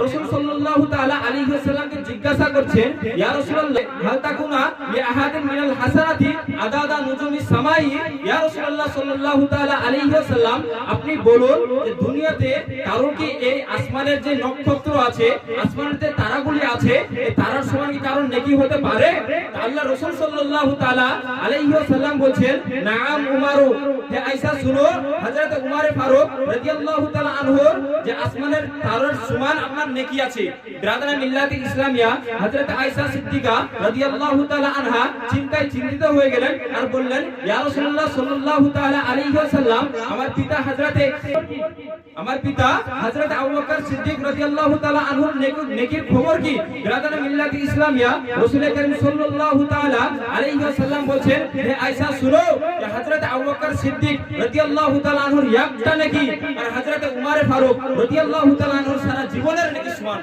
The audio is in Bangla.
রাসূল সাল্লাল্লাহু তাআলা আলাইহি ওয়াসাল্লামকে জিজ্ঞাসা করছেন, ইয়া রাসূলুল্লাহ হাল তাকুনা লিআহাদিন মিনাল হাসানাতি আদাদা নুজুমিস সামাই। ইয়া রাসূলুল্লাহ সাল্লাল্লাহু তাআলা আলাইহি ওয়াসাল্লাম, আপনি বলুন যে দুনিয়াতে কারো কি এই আসমানের যে নক্ষত্র আছে, আসমানের যে তারাগুলি আছে, এই তারার সমান কি কারো নেকি হতে পারে? আল্লাহ রাসূল সাল্লাল্লাহু তাআলা আলাইহি ওয়াসাল্লাম বলেন, নাম উমারু। হে আয়েশা শুনো, হযরত উমর ফারুক রাদিয়াল্লাহু তাআলা আনহু যে আসমানের তারার সমান আপনার নেকি আছে। বিরাদরানে মিল্লাতে ইসলামিয়া হযরত আয়েশা সিদ্দিকা রাদিয়াল্লাহু তাআলা আনহা চিন্তিত হয়ে গেলেন আর বললেন, ইয়া রাসূলুল্লাহ সাল্লাল্লাহু তাআলা আলাইহি ওয়াসাল্লাম, আমার পিতা হযরত আবু বকর সিদ্দিক রাদিয়াল্লাহু তাআলা আনহুর নেকির খবর কি? বিরাদরানে মিল্লাতে ইসলামিয়া রাসূল করিম সাল্লাল্লাহু তাআলা আলাইহি ওয়াসাল্লাম বলেন, হে আয়েশা শুনো, যে হযরত আবু বকর সিদ্দিক রাদিয়াল্লাহু তাআলা আনহুর একটা নেকি আর হযরত উমর ফারুক রাদিয়াল্লাহু তাআলা আনহুর সারা জীবনের নেকি সমান।